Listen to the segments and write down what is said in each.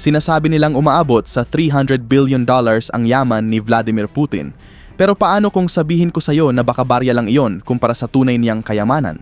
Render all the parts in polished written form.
Sinasabi nilang umaabot sa $300 billion ang yaman ni Vladimir Putin. Pero paano kung sabihin ko sa iyo na baka barya lang iyon kumpara sa tunay niyang kayamanan?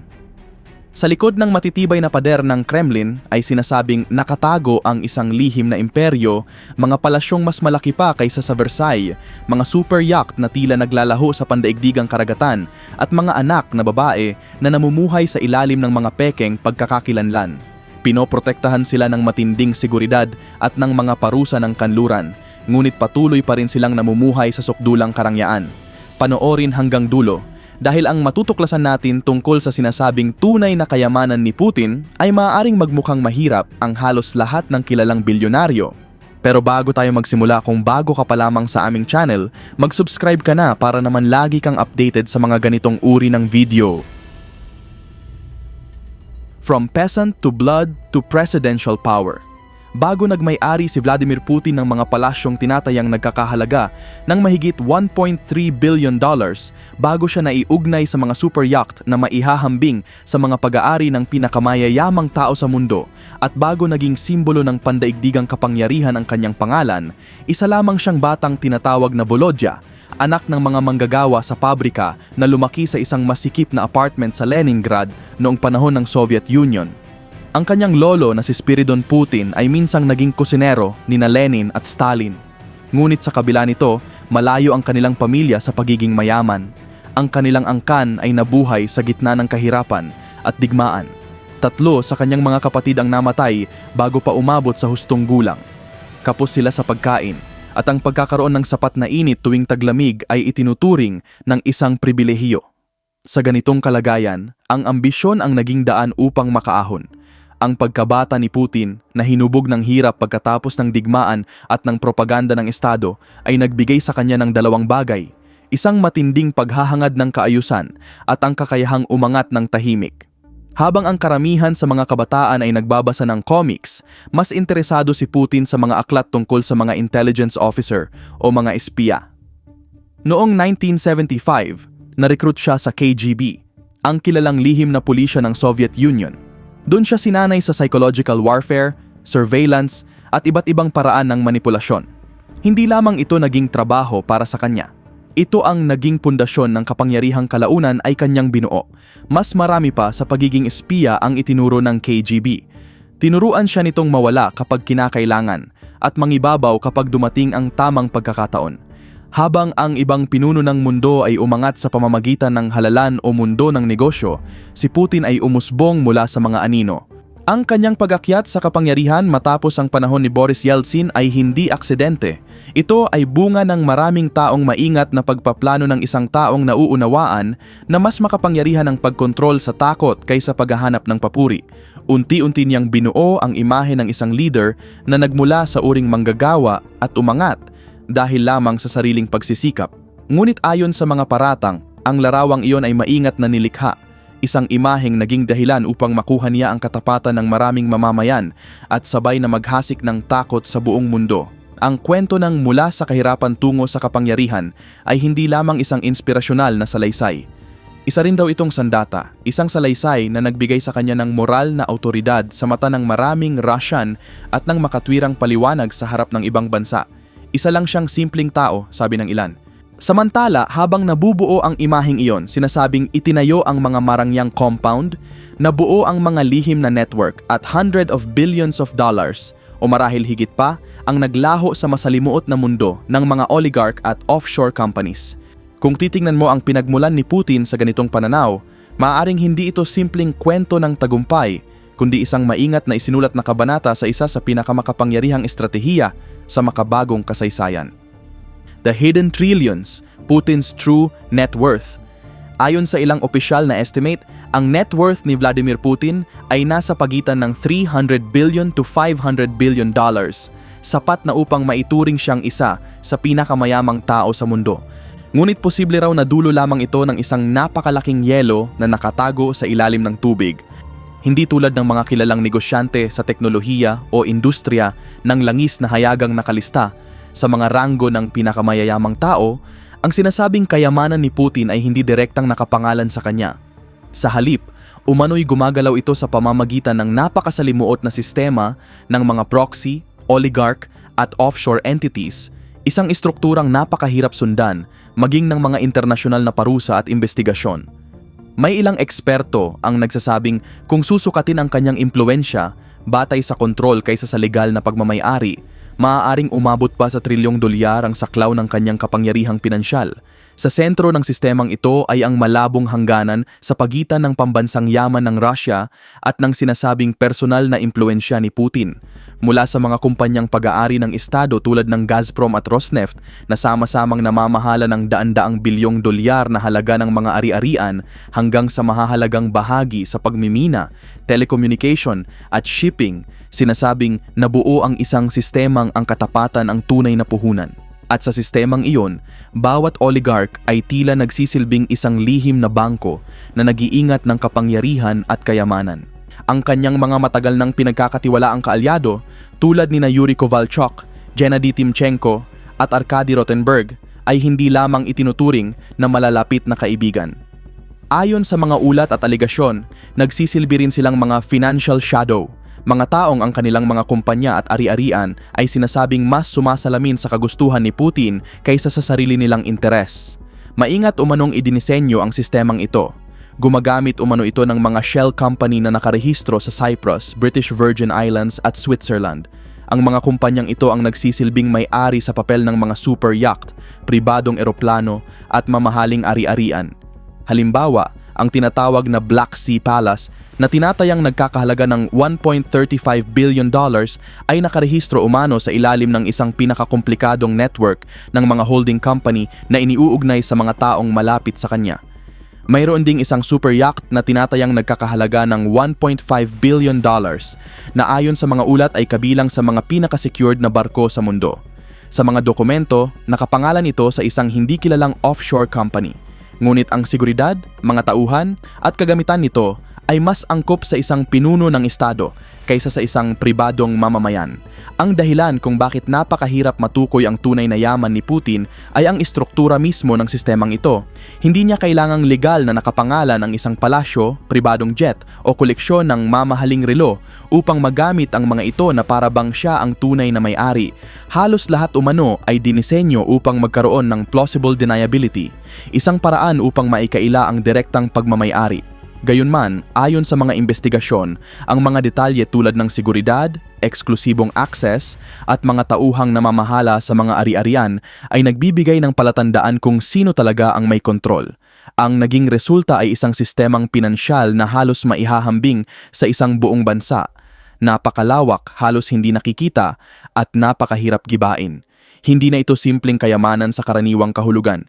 Sa likod ng matitibay na pader ng Kremlin ay sinasabing nakatago ang isang lihim na imperyo, mga palasyong mas malaki pa kaysa sa Versailles, mga super yacht na tila naglalaho sa pandaigdigang karagatan at mga anak na babae na namumuhay sa ilalim ng mga pekeng pagkakakilanlan. Pinoprotektahan sila ng matinding seguridad at ng mga parusa ng kanluran, ngunit patuloy pa rin silang namumuhay sa sukdulang karangyaan. Panoorin hanggang dulo. Dahil ang matutuklasan natin tungkol sa sinasabing tunay na kayamanan ni Putin ay maaaring magmukhang mahirap ang halos lahat ng kilalang bilyonaryo. Pero bago tayo magsimula, kung bago ka pa lamang sa aming channel, mag-subscribe ka na para naman lagi kang updated sa mga ganitong uri ng video. From peasant to blood to presidential power. Bago nagmay-ari si Vladimir Putin ng mga palasyong tinatayang nagkakahalaga ng mahigit $1.3 billion bago siya naiugnay sa mga super yacht na maihahambing sa mga pag-aari ng pinakamayayamang tao sa mundo at bago naging simbolo ng pandaigdigang kapangyarihan ang kanyang pangalan, isa lamang siyang batang tinatawag na Volodya, anak ng mga manggagawa sa pabrika na lumaki sa isang masikip na apartment sa Leningrad noong panahon ng Soviet Union. Ang kanyang lolo na si Spiridon Putin ay minsang naging kusinero nina Lenin at Stalin. Ngunit sa kabila nito, malayo ang kanilang pamilya sa pagiging mayaman. Ang kanilang angkan ay nabuhay sa gitna ng kahirapan at digmaan. 3 sa kanyang mga kapatid ang namatay bago pa umabot sa hustong gulang. Kapos sila sa pagkain at ang pagkakaroon ng sapat na init tuwing taglamig ay itinuturing ng isang pribilehiyo. Sa ganitong kalagayan, ang ambisyon ang naging daan upang makaahon. Ang pagkabata ni Putin na hinubog ng hirap pagkatapos ng digmaan at ng propaganda ng Estado ay nagbigay sa kanya ng 2 bagay, isang matinding paghahangad ng kaayusan at ang kakayahang umangat ng tahimik. Habang ang karamihan sa mga kabataan ay nagbabasa ng comics, mas interesado si Putin sa mga aklat tungkol sa mga intelligence officer o mga espiya. Noong 1975, na-recruit siya sa KGB, ang kilalang lihim na pulisya ng Soviet Union. Doon siya sinanay sa psychological warfare, surveillance, at iba't ibang paraan ng manipulasyon. Hindi lamang ito naging trabaho para sa kanya. Ito ang naging pundasyon ng kapangyarihang kalaunan ay kanyang binuo. Mas marami pa sa pagiging espiya ang itinuro ng KGB. Tinuruan siya nitong mawala kapag kinakailangan at mangibabaw kapag dumating ang tamang pagkakataon. Habang ang ibang pinuno ng mundo ay umangat sa pamamagitan ng halalan o mundo ng negosyo, si Putin ay umusbong mula sa mga anino. Ang kanyang pag-akyat sa kapangyarihan matapos ang panahon ni Boris Yeltsin ay hindi aksidente. Ito ay bunga ng maraming taong maingat na pagpaplano ng isang taong nauunawaan na mas makapangyarihan ang pagkontrol sa takot kaysa paghahanap ng papuri. Unti-unti niyang binuo ang imahe ng isang leader na nagmula sa uring manggagawa at umangat dahil lamang sa sariling pagsisikap. Ngunit ayon sa mga paratang, ang larawang iyon ay maingat na nilikha, isang imaheng naging dahilan upang makuha niya ang katapatan ng maraming mamamayan at sabay na maghasik ng takot sa buong mundo. Ang kwento ng mula sa kahirapan tungo sa kapangyarihan ay hindi lamang isang inspirasyonal na salaysay. Isa rin daw itong sandata, isang salaysay na nagbigay sa kanya ng moral na autoridad sa mata ng maraming Russian at ng makatwirang paliwanag sa harap ng ibang bansa. Isa lang siyang simpleng tao, sabi ng ilan. Samantala, habang nabubuo ang imaheng iyon, sinasabing itinayo ang mga marangyang compound, nabuo ang mga lihim na network at hundred of billions of dollars, o marahil higit pa, ang naglaho sa masalimuot na mundo ng mga oligarch at offshore companies. Kung titingnan mo ang pinagmulan ni Putin sa ganitong pananaw, maaaring hindi ito simpleng kwento ng tagumpay, kundi isang maingat na isinulat na kabanata sa isa sa pinakamakapangyarihang estratehiya sa makabagong kasaysayan. The Hidden Trillions, Putin's True Net Worth. Ayon sa ilang opisyal na estimate, ang net worth ni Vladimir Putin ay nasa pagitan ng $300 billion to $500 billion, sapat na upang maituring siyang isa sa pinakamayamang tao sa mundo. Ngunit posible raw na dulo lamang ito ng isang napakalaking yelo na nakatago sa ilalim ng tubig. Hindi tulad ng mga kilalang negosyante sa teknolohiya o industriya ng langis na hayagang nakalista sa mga ranggo ng pinakamayayamang tao, ang sinasabing kayamanan ni Putin ay hindi direktang nakapangalan sa kanya. Sa halip, umano'y gumagalaw ito sa pamamagitan ng napakasalimuot na sistema ng mga proxy oligarch at offshore entities, isang estrukturang napakahirap sundan maging ng mga internasyonal na parusa at investigasyon. May ilang eksperto ang nagsasabing kung susukatin ang kanyang impluensya batay sa kontrol kaysa sa legal na pagmamay-ari, maaaring umabot pa sa trilyong dolyar ang saklaw ng kanyang kapangyarihang pinansyal. Sa sentro ng sistemang ito ay ang malabong hangganan sa pagitan ng pambansang yaman ng Russia at ng sinasabing personal na impluensya ni Putin. Mula sa mga kumpanyang pag-aari ng estado tulad ng Gazprom at Rosneft na sama-samang namamahala ng daan-daang bilyong dolyar na halaga ng mga ari-arian hanggang sa mahahalagang bahagi sa pagmimina, telecommunication at shipping, sinasabing nabuo ang isang sistemang ang katapatan ang tunay na puhunan. At sa sistemang iyon, bawat oligarch ay tila nagsisilbing isang lihim na bangko na nag-iingat ng kapangyarihan at kayamanan. Ang kanyang mga matagal nang pinagkakatiwalaang kaalyado tulad ni Yuri Kovalchuk, Gennady Timchenko at Arkady Rotenberg ay hindi lamang itinuturing na malalapit na kaibigan. Ayon sa mga ulat at aligasyon, nagsisilbi rin silang mga financial shadow, mga taong ang kanilang mga kumpanya at ari-arian ay sinasabing mas sumasalamin sa kagustuhan ni Putin kaysa sa sarili nilang interes. Maingat umanong idinisenyo ang sistemang ito. Gumagamit umano ito ng mga shell company na nakarehistro sa Cyprus, British Virgin Islands at Switzerland. Ang mga kumpanyang ito ang nagsisilbing may-ari sa papel ng mga super yacht, pribadong eroplano at mamahaling ari-arian. Halimbawa, ang tinatawag na Black Sea Palace na tinatayang nagkakahalaga ng $1.35 billion ay nakarehistro umano sa ilalim ng isang pinakakomplikadong network ng mga holding company na iniuugnay sa mga taong malapit sa kanya. Mayroon ding isang super yacht na tinatayang nagkakahalaga ng $1.5 billion na ayon sa mga ulat ay kabilang sa mga pinaka-secured na barko sa mundo. Sa mga dokumento, nakapangalan ito sa isang hindi kilalang offshore company. Ngunit ang seguridad, mga tauhan at kagamitan nito ay mas angkop sa isang pinuno ng estado kaysa sa isang pribadong mamamayan. Ang dahilan kung bakit napakahirap matukoy ang tunay na yaman ni Putin ay ang istruktura mismo ng sistemang ito. Hindi niya kailangang legal na nakapangalan ang isang palasyo, pribadong jet o koleksyon ng mamahaling relo upang magamit ang mga ito na para bang siya ang tunay na may-ari. Halos lahat umano ay dinisenyo upang magkaroon ng plausible deniability, isang paraan upang maikaila ang direktang pagmamay-ari. Gayunman, ayon sa mga investigasyon, ang mga detalye tulad ng seguridad, eksklusibong access, at mga tauhang namamahala sa mga ari-arian ay nagbibigay ng palatandaan kung sino talaga ang may kontrol. Ang naging resulta ay isang sistemang pinansyal na halos maihahambing sa isang buong bansa. Napakalawak, halos hindi nakikita, at napakahirap gibain. Hindi na ito simpleng kayamanan sa karaniwang kahulugan.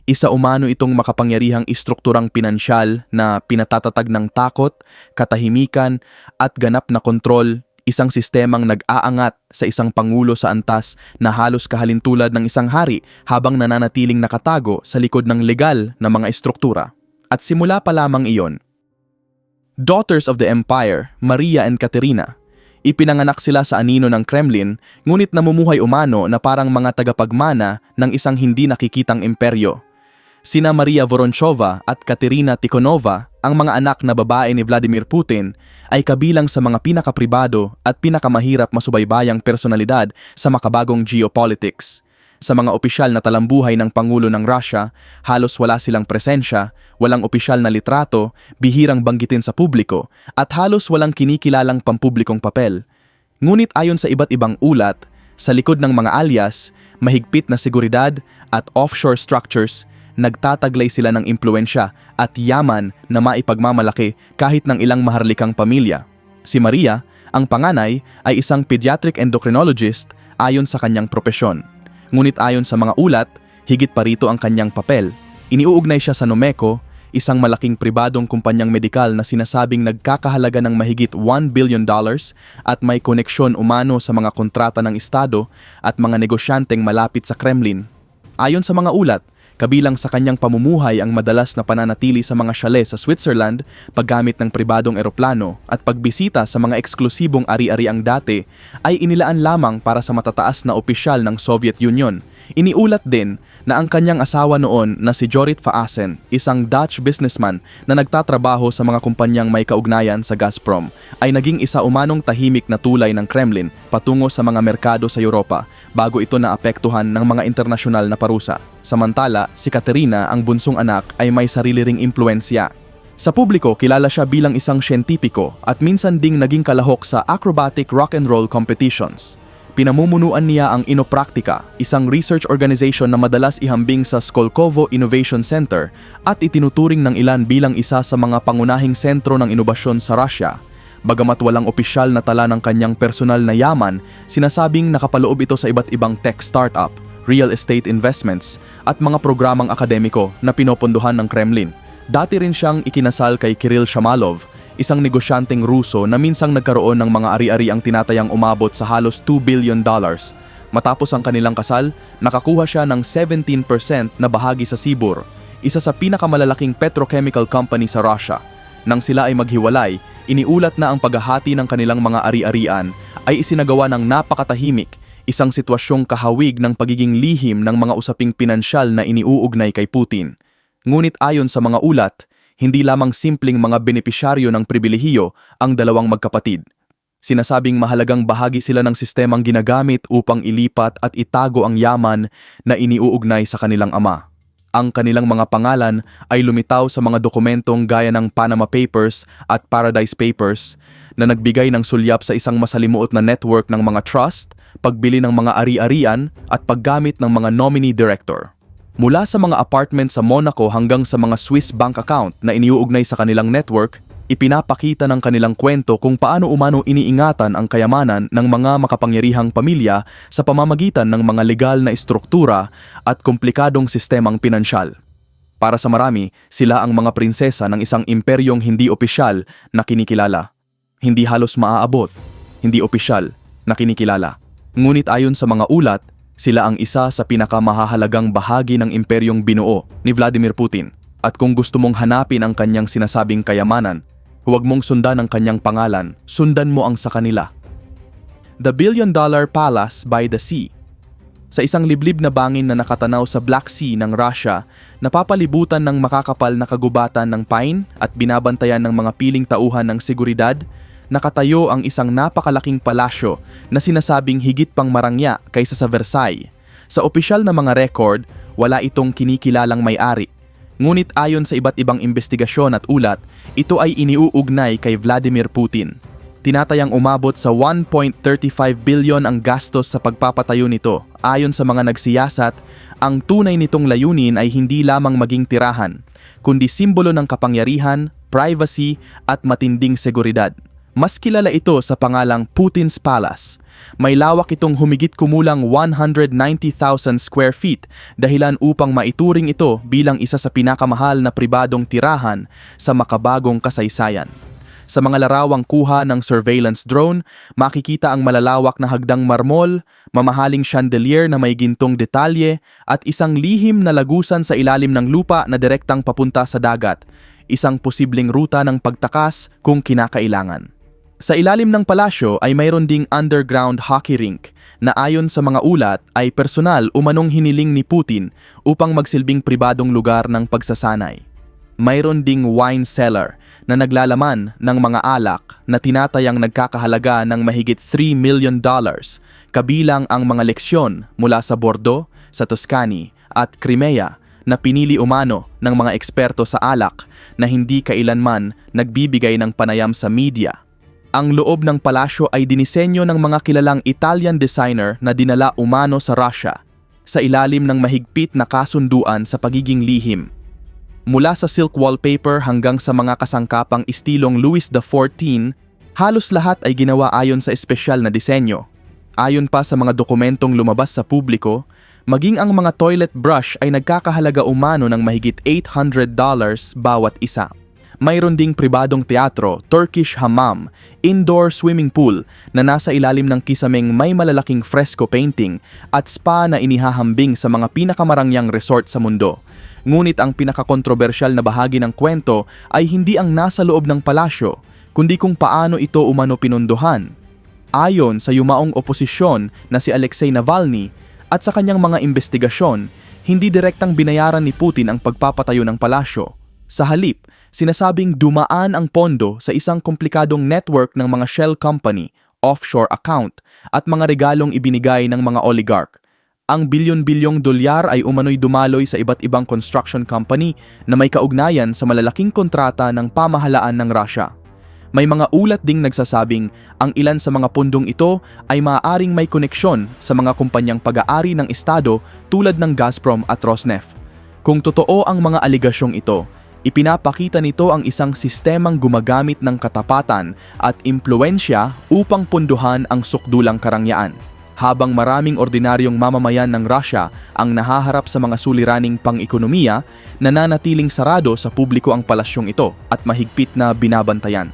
Isa umano itong makapangyarihang istrukturang pinansyal na pinatatatag ng takot, katahimikan at ganap na kontrol, isang sistemang nag-aangat sa isang pangulo sa antas na halos kahalintulad ng isang hari habang nananatiling nakatago sa likod ng legal na mga istruktura. At simula pa lamang iyon. Daughters of the Empire, Maria and Katerina. Ipinanganak sila sa anino ng Kremlin, ngunit namumuhay umano na parang mga tagapagmana ng isang hindi nakikitang imperyo. Sina Maria Vorontsova at Katerina Tikhonova, ang mga anak na babae ni Vladimir Putin, ay kabilang sa mga pinakapribado at pinakamahirap masubaybayang personalidad sa makabagong geopolitics. Sa mga opisyal na talambuhay ng Pangulo ng Russia, halos wala silang presensya, walang opisyal na litrato, bihirang banggitin sa publiko, at halos walang kinikilalang pampublikong papel. Ngunit ayon sa iba't ibang ulat, sa likod ng mga alias, mahigpit na seguridad at offshore structures, nagtataglay sila ng impluensya at yaman na maipagmamalaki kahit ng ilang maharlikang pamilya. Si Maria, ang panganay, ay isang pediatric endocrinologist ayon sa kanyang propesyon. Ngunit ayon sa mga ulat, higit pa rito ang kanyang papel. Iniuugnay siya sa Nomeco, isang malaking pribadong kumpanyang medikal na sinasabing nagkakahalaga ng mahigit $1 billion at may koneksyon umano sa mga kontrata ng estado at mga negosyanteng malapit sa Kremlin. Ayon sa mga ulat, kabilang sa kanyang pamumuhay ang madalas na pananatili sa mga chalet sa Switzerland, paggamit ng pribadong eroplano at pagbisita sa mga eksklusibong ari-ariang dati ay inilaan lamang para sa matataas na opisyal ng Soviet Union. Iniulat din na ang kanyang asawa noon na si Jorrit Faassen, isang Dutch businessman na nagtatrabaho sa mga kumpanyang may kaugnayan sa Gazprom, ay naging isa umanong tahimik na tulay ng Kremlin patungo sa mga merkado sa Europa bago ito naapektuhan ng mga internasyonal na parusa. Samantala, si Katerina, ang bunsong anak, ay may sarili ring impluensya. Sa publiko, kilala siya bilang isang siyentipiko at minsan ding naging kalahok sa acrobatic rock and roll competitions. Pinamumunuan niya ang Inopraktika, isang research organization na madalas ihambing sa Skolkovo Innovation Center at itinuturing ng ilan bilang isa sa mga pangunahing sentro ng inobasyon sa Russia. Bagamat walang opisyal na tala ng kanyang personal na yaman, sinasabing nakapaloob ito sa iba't ibang tech startup, real estate investments at mga programang akademiko na pinopondohan ng Kremlin. Dati rin siyang ikinasal kay Kirill Shamalov, isang negosyanteng Ruso na minsang nagkaroon ng mga ari-ari ang tinatayang umabot sa halos $2 billion. Matapos ang kanilang kasal, nakakuha siya ng 17% na bahagi sa Sibur, isa sa pinakamalalaking petrochemical company sa Russia. Nang sila ay maghiwalay, iniulat na ang paghahati ng kanilang mga ari-arian ay isinagawa ng napakatahimik, isang sitwasyong kahawig ng pagiging lihim ng mga usaping pinansyal na iniuugnay kay Putin. Ngunit ayon sa mga ulat, hindi lamang simpleng mga benepisyaryo ng pribilehiyo ang dalawang magkapatid. Sinasabing mahalagang bahagi sila ng sistemang ginagamit upang ilipat at itago ang yaman na iniuugnay sa kanilang ama. Ang kanilang mga pangalan ay lumitaw sa mga dokumentong gaya ng Panama Papers at Paradise Papers na nagbigay ng sulyap sa isang masalimuot na network ng mga trust, pagbili ng mga ari-arian at paggamit ng mga nominee director. Mula sa mga apartment sa Monaco hanggang sa mga Swiss bank account na iniuugnay sa kanilang network, ipinapakita ng kanilang kwento kung paano umano iniingatan ang kayamanan ng mga makapangyarihang pamilya sa pamamagitan ng mga legal na istruktura at komplikadong sistemang pinansyal. Para sa marami, sila ang mga prinsesa ng isang imperyong hindi opisyal na kinikilala. Hindi halos maaabot, hindi opisyal na kinikilala. Ngunit ayon sa mga ulat, sila ang isa sa pinakamahahalagang bahagi ng imperyong binuo ni Vladimir Putin. At kung gusto mong hanapin ang kanyang sinasabing kayamanan, huwag mong sundan ang kanyang pangalan, sundan mo ang sa kanila. The $1 Billion Palace by the Sea. Sa isang liblib na bangin na nakatanaw sa Black Sea ng Russia, napapalibutan ng makakapal na kagubatan ng pine at binabantayan ng mga piling tauhan ng seguridad, nakatayo ang isang napakalaking palasyo na sinasabing higit pang marangya kaysa sa Versailles. Sa opisyal na mga record, wala itong kinikilalang may-ari. Ngunit ayon sa iba't ibang investigasyon at ulat, ito ay iniuugnay kay Vladimir Putin. Tinatayang umabot sa 1.35 billion ang gastos sa pagpapatayo nito. Ayon sa mga nagsiyasat, ang tunay nitong layunin ay hindi lamang maging tirahan, kundi simbolo ng kapangyarihan, privacy at matinding seguridad. Mas kilala ito sa pangalang Putin's Palace. May lawak itong humigit kumulang 190,000 square feet dahilan upang maituring ito bilang isa sa pinakamahal na pribadong tirahan sa makabagong kasaysayan. Sa mga larawang kuha ng surveillance drone, makikita ang malalawak na hagdang marmol, mamahaling chandelier na may gintong detalye at isang lihim na lagusan sa ilalim ng lupa na direktang papunta sa dagat, isang posibleng ruta ng pagtakas kung kinakailangan. Sa ilalim ng palasyo ay mayroon ding underground hockey rink na ayon sa mga ulat ay personal umanong hiniling ni Putin upang magsilbing pribadong lugar ng pagsasanay. Mayroon ding wine cellar na naglalaman ng mga alak na tinatayang nagkakahalaga ng mahigit $3 million, kabilang ang mga leksyon mula sa Bordeaux, sa Tuscany at Crimea na pinili umano ng mga eksperto sa alak na hindi kailanman nagbibigay ng panayam sa media. Ang loob ng palasyo ay dinisenyo ng mga kilalang Italian designer na dinala umano sa Russia sa ilalim ng mahigpit na kasunduan sa pagiging lihim. Mula sa silk wallpaper hanggang sa mga kasangkapang istilong Louis XIV, halos lahat ay ginawa ayon sa espesyal na disenyo. Ayon pa sa mga dokumentong lumabas sa publiko, maging ang mga toilet brush ay nagkakahalaga umano ng mahigit $800 bawat isa. Mayroon ding pribadong teatro, Turkish hammam, indoor swimming pool na nasa ilalim ng kisameng may malalaking fresco painting at spa na inihahambing sa mga pinakamarangyang resort sa mundo. Ngunit ang pinakakontrobersyal na bahagi ng kwento ay hindi ang nasa loob ng palasyo, kundi kung paano ito umano pinunduhan. Ayon sa yumaong oposisyon na si Alexei Navalny, At sa kanyang mga investigasyon, hindi direktang binayaran ni Putin ang pagpapatayo ng palasyo. Sa halip, sinasabing dumaan ang pondo sa isang komplikadong network ng mga shell company, offshore account, at mga regalong ibinigay ng mga oligarch. Ang bilyon-bilyong dolyar ay umano'y dumaloy sa iba't ibang construction company na may kaugnayan sa malalaking kontrata ng pamahalaan ng Russia. May mga ulat ding nagsasabing ang ilan sa mga pundong ito ay maaaring may koneksyon sa mga kumpanyang pag-aari ng estado tulad ng Gazprom at Rosneft. Kung totoo ang mga aligasyong ito, ipinapakita nito ang isang sistemang gumagamit ng katapatan at impluensya upang punduhan ang sukdulang karangyaan. Habang maraming ordinaryong mamamayan ng Russia ang nahaharap sa mga suliraning pang-ekonomiya, nananatiling sarado sa publiko ang palasyong ito at mahigpit na binabantayan.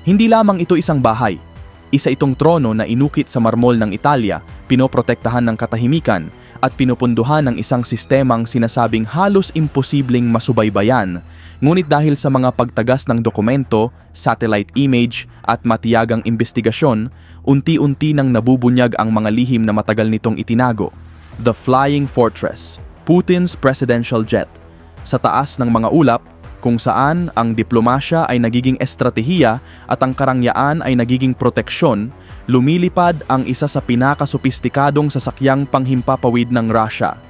Hindi lamang ito isang bahay. Isa itong trono na inukit sa marmol ng Italia, pinoprotektahan ng katahimikan at pinupunduhan ng isang sistemang sinasabing halos imposibleng masubaybayan. Ngunit dahil sa mga pagtagas ng dokumento, satellite image at matiyagang investigasyon, unti-unti nang nabubunyag ang mga lihim na matagal nitong itinago. The Flying Fortress, Putin's presidential jet. Sa taas ng mga ulap, kung saan ang diplomasya ay nagiging estratehiya at ang karangyaan ay nagiging proteksyon, lumilipad ang isa sa pinakasopistikadong sasakyang panghimpapawid ng Russia.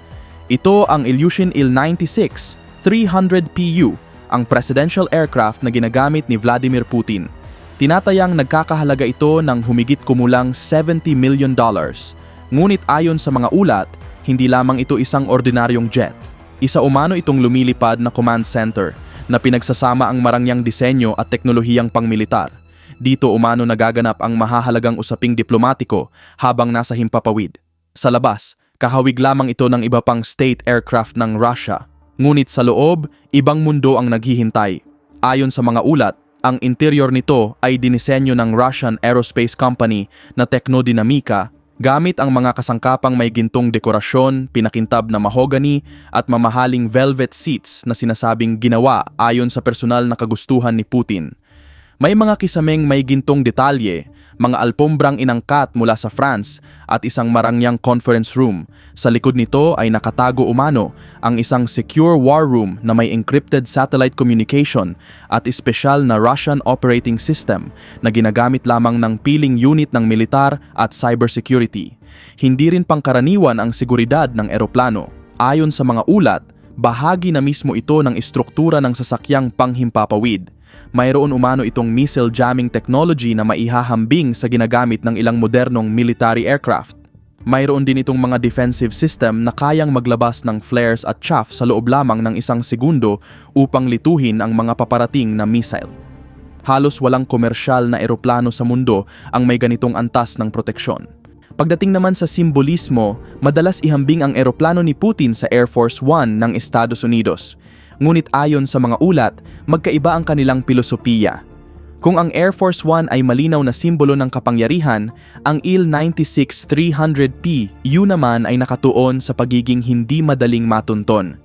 Ito ang Ilyushin Il-96 300PU, ang presidential aircraft na ginagamit ni Vladimir Putin. Tinatayang nagkakahalaga ito ng humigit kumulang $70 million. Ngunit ayon sa mga ulat, hindi lamang ito isang ordinaryong jet. Isa umano itong lumilipad na command center na pinagsasama ang marangyang disenyo at teknolohiyang pangmilitar. Dito umano nagaganap ang mahahalagang usaping diplomatiko habang nasa himpapawid. Sa labas, kahawig lamang ito ng iba pang state aircraft ng Russia. Ngunit sa loob, ibang mundo ang naghihintay. Ayon sa mga ulat, ang interior nito ay dinisenyo ng Russian Aerospace Company na Technodynamica gamit ang mga kasangkapang may gintong dekorasyon, pinakintab na mahogany at mamahaling velvet seats na sinasabing ginawa ayon sa personal na kagustuhan ni Putin. May mga kisameng may gintong detalye, mga alpombrang inangkat mula sa France at isang marangyang conference room. Sa likod nito ay nakatago umano ang isang secure war room na may encrypted satellite communication at espesyal na Russian operating system na ginagamit lamang ng piling unit ng militar at cybersecurity. Hindi rin pangkaraniwan ang seguridad ng eroplano. Ayon sa mga ulat, bahagi na mismo ito ng estruktura ng sasakyang panghimpapawid. Mayroon umano itong missile jamming technology na maihahambing sa ginagamit ng ilang modernong military aircraft. Mayroon din itong mga defensive system na kayang maglabas ng flares at chaff sa loob lamang ng isang segundo upang lituhin ang mga paparating na missile. Halos walang komersyal na eroplano sa mundo ang may ganitong antas ng proteksyon. Pagdating naman sa simbolismo, madalas ihambing ang eroplano ni Putin sa Air Force One ng Estados Unidos. Ngunit ayon sa mga ulat, magkaiba ang kanilang pilosopiya. Kung ang Air Force One ay malinaw na simbolo ng kapangyarihan, ang Il-96 300P naman ay nakatuon sa pagiging hindi madaling matunton.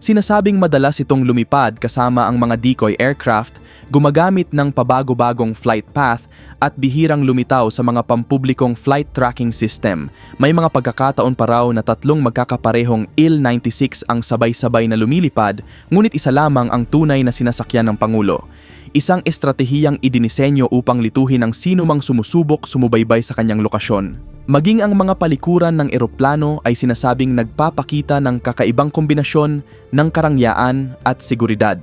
Sinasabing madalas itong lumipad kasama ang mga decoy aircraft, gumagamit ng pabago-bagong flight path at bihirang lumitaw sa mga pampublikong flight tracking system. May mga pagkakataon pa raw na tatlong magkakaparehong Il-96 ang sabay-sabay na lumilipad, ngunit isa lamang ang tunay na sinasakyan ng Pangulo. Isang estratehiyang idinisenyo upang lituhin ang sino mang sumusubok sumubaybay sa kanyang lokasyon. Maging ang mga palikuran ng eroplano ay sinasabing nagpapakita ng kakaibang kombinasyon ng karangyaan at seguridad.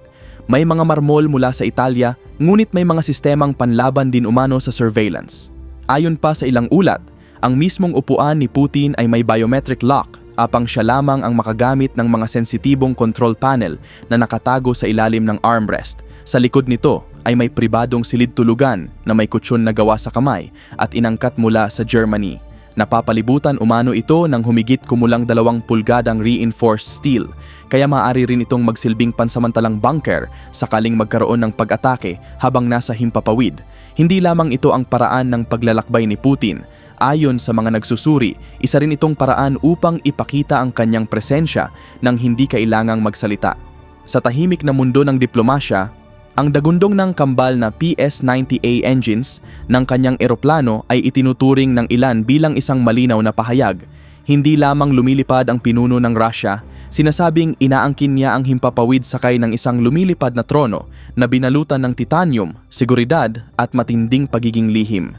May mga marmol mula sa Italia, ngunit may mga sistemang panlaban din umano sa surveillance. Ayon pa sa ilang ulat, ang mismong upuan ni Putin ay may biometric lock, apang siya lamang ang makagamit ng mga sensitibong control panel na nakatago sa ilalim ng armrest. Sa likod nito ay may pribadong silid-tulugan na may kutsyon na gawa sa kamay at inangkat mula sa Germany. Napapalibutan umano ito ng humigit kumulang 2 pulgadang reinforced steel, kaya maaari rin itong magsilbing pansamantalang bunker sakaling magkaroon ng pag-atake habang nasa himpapawid. Hindi lamang ito ang paraan ng paglalakbay ni Putin. Ayon sa mga nagsusuri, isa rin itong paraan upang ipakita ang kanyang presensya nang hindi kailangang magsalita. Sa tahimik na mundo ng diplomasya, ang dagundong ng kambal na PS-90A engines ng kanyang eroplano ay itinuturing ng ilan bilang isang malinaw na pahayag. Hindi lamang lumilipad ang pinuno ng Russia, sinasabing inaangkin niya ang himpapawid sakay ng isang lumilipad na trono na binalutan ng titanium, seguridad at matinding pagiging lihim.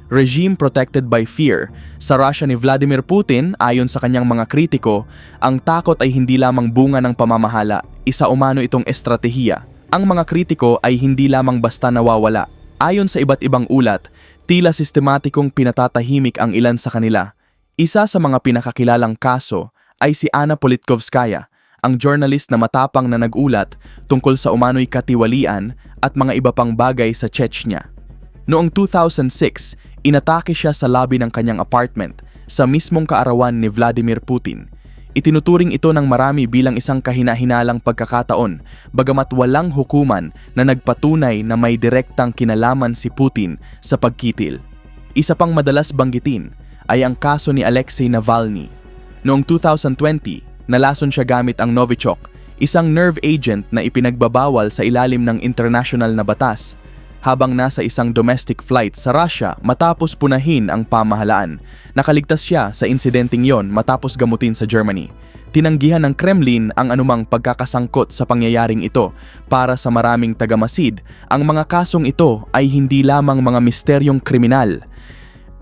Regime protected by fear. Sa Russia ni Vladimir Putin, ayon sa kanyang mga kritiko, ang takot ay hindi lamang bunga ng pamamahala, isa umano itong estratehiya. Ang mga kritiko ay hindi lamang basta nawawala. Ayon sa iba't ibang ulat, tila sistematikong pinatatahimik ang ilan sa kanila. Isa sa mga pinakakilalang kaso ay si Anna Politkovskaya, ang journalist na matapang na nag-ulat tungkol sa umano'y katiwalian at mga iba pang bagay sa Chechnya. Noong 2006, inatake siya sa lobby ng kanyang apartment sa mismong kaarawan ni Vladimir Putin. Itinuturing ito ng marami bilang isang kahina-hinalang pagkakataon, bagamat walang hukuman na nagpatunay na may direktang kinalaman si Putin sa pagkitil. Isa pang madalas banggitin ay ang kaso ni Alexei Navalny. Noong 2020, nalason siya gamit ang Novichok, isang nerve agent na ipinagbabawal sa ilalim ng international na batas, habang nasa isang domestic flight sa Russia matapos punahin ang pamahalaan. Nakaligtas siya sa insidenteng yon matapos gamutin sa Germany. Tinanggihan ng Kremlin ang anumang pagkakasangkot sa pangyayaring ito. Para sa maraming tagamasid, ang mga kasong ito ay hindi lamang mga misteryong kriminal.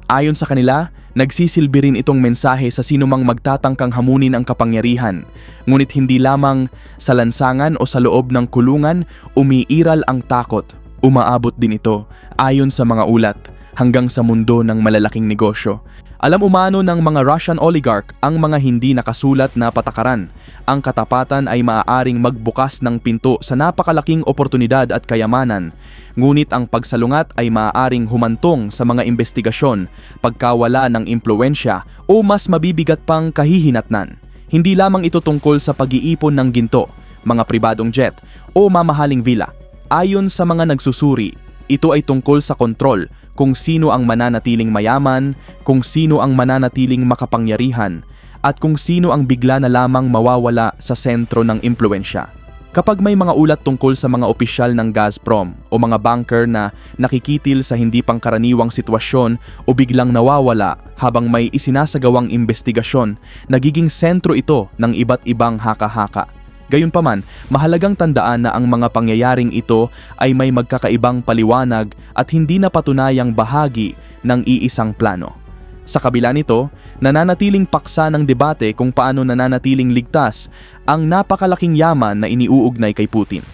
Ayon sa kanila, nagsisilbi rin itong mensahe sa sinumang magtatangkang hamunin ang kapangyarihan. Ngunit hindi lamang sa lansangan o sa loob ng kulungan, umiiral ang takot. Umaabot din ito, ayon sa mga ulat, hanggang sa mundo ng malalaking negosyo. Alam umano ng mga Russian oligarch ang mga hindi nakasulat na patakaran. Ang katapatan ay maaaring magbukas ng pinto sa napakalaking oportunidad at kayamanan. Ngunit ang pagsalungat ay maaaring humantong sa mga investigasyon, pagkawala ng impluensya o mas mabibigat pang kahihinatnan. Hindi lamang ito tungkol sa pag-iipon ng ginto, mga pribadong jet o mamahaling villa. Ayon sa mga nagsusuri, ito ay tungkol sa kontrol, kung sino ang mananatiling mayaman, kung sino ang mananatiling makapangyarihan, at kung sino ang bigla na lamang mawawala sa sentro ng impluensya. Kapag may mga ulat tungkol sa mga opisyal ng Gazprom o mga banker na nakikitil sa hindi pangkaraniwang sitwasyon o biglang nawawala habang may isinasagawang investigasyon, nagiging sentro ito ng iba't ibang haka-haka. Gayunpaman, mahalagang tandaan na ang mga pangyayaring ito ay may magkakaibang paliwanag at hindi na patunayang bahagi ng iisang plano. Sa kabila nito, nananatiling paksa ng debate kung paano nananatiling ligtas ang napakalaking yaman na iniuugnay kay Putin.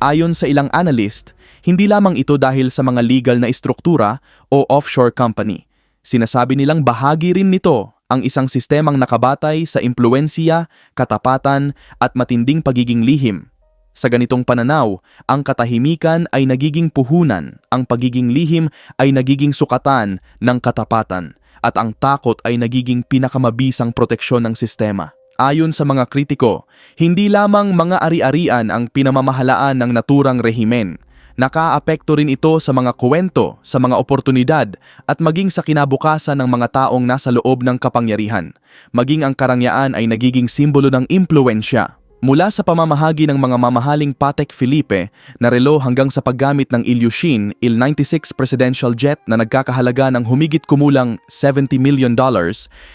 Ayon sa ilang analyst, hindi lamang ito dahil sa mga legal na istruktura o offshore company. Sinasabi nilang bahagi rin nito ang isang sistemang nakabatay sa impluwensiya, katapatan at matinding pagiging lihim. Sa ganitong pananaw, ang katahimikan ay nagiging puhunan, ang pagiging lihim ay nagiging sukatan ng katapatan, at ang takot ay nagiging pinakamabisang proteksyon ng sistema. Ayon sa mga kritiko, hindi lamang mga ari-arian ang pinamamahalaan ng naturang rehimen. Nakaapekto rin ito sa mga kwento, sa mga oportunidad at maging sa kinabukasan ng mga taong nasa loob ng kapangyarihan. Maging ang karangyaan ay nagiging simbolo ng impluensya. Mula sa pamamahagi ng mga mamahaling Patek Philippe na relo hanggang sa paggamit ng Ilyushin Il-96 presidential jet na nagkakahalaga ng humigit kumulang $70 million,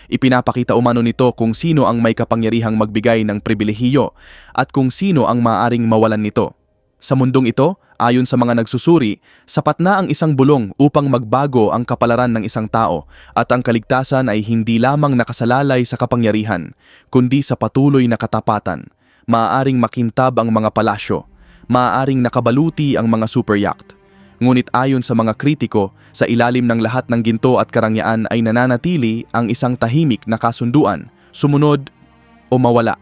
ipinapakita umano nito kung sino ang may kapangyarihang magbigay ng pribilehiyo at kung sino ang maaaring mawalan nito. Sa mundong ito, ayon sa mga nagsusuri, sapat na ang isang bulong upang magbago ang kapalaran ng isang tao at ang kaligtasan ay hindi lamang nakasalalay sa kapangyarihan, kundi sa patuloy na katapatan. Maaaring makintab ang mga palasyo, maaaring nakabaluti ang mga super yacht. Ngunit ayon sa mga kritiko, sa ilalim ng lahat ng ginto at karangyaan ay nananatili ang isang tahimik na kasunduan, sumunod o mawala.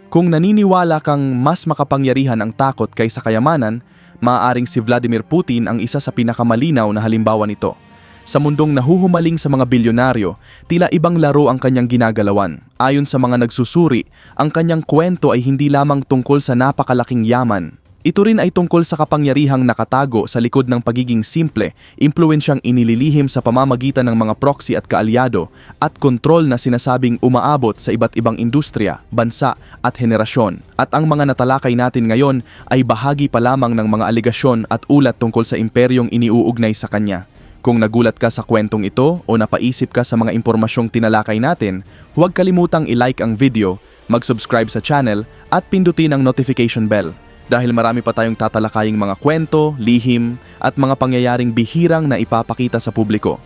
Kung naniniwala kang mas makapangyarihan ang takot kaysa kayamanan, maaaring si Vladimir Putin ang isa sa pinakamalinaw na halimbawa nito. Sa mundong nahuhumaling sa mga bilyonaryo, tila ibang laro ang kanyang ginagalawan. Ayon sa mga nagsusuri, ang kanyang kwento ay hindi lamang tungkol sa napakalaking yaman. Ito rin ay tungkol sa kapangyarihang nakatago sa likod ng pagiging simple, impluensyang inililihim sa pamamagitan ng mga proxy at kaalyado, at kontrol na sinasabing umaabot sa iba't ibang industriya, bansa at henerasyon. At ang mga natalakay natin ngayon ay bahagi pa lamang ng mga aligasyon at ulat tungkol sa imperyong iniuugnay sa kanya. Kung nagulat ka sa kwentong ito o napaisip ka sa mga impormasyong tinalakay natin, huwag kalimutang i-like ang video, mag-subscribe sa channel at pindutin ang notification bell dahil marami pa tayong tatalakaying mga kwento, lihim at mga pangyayaring bihirang na ipapakita sa publiko.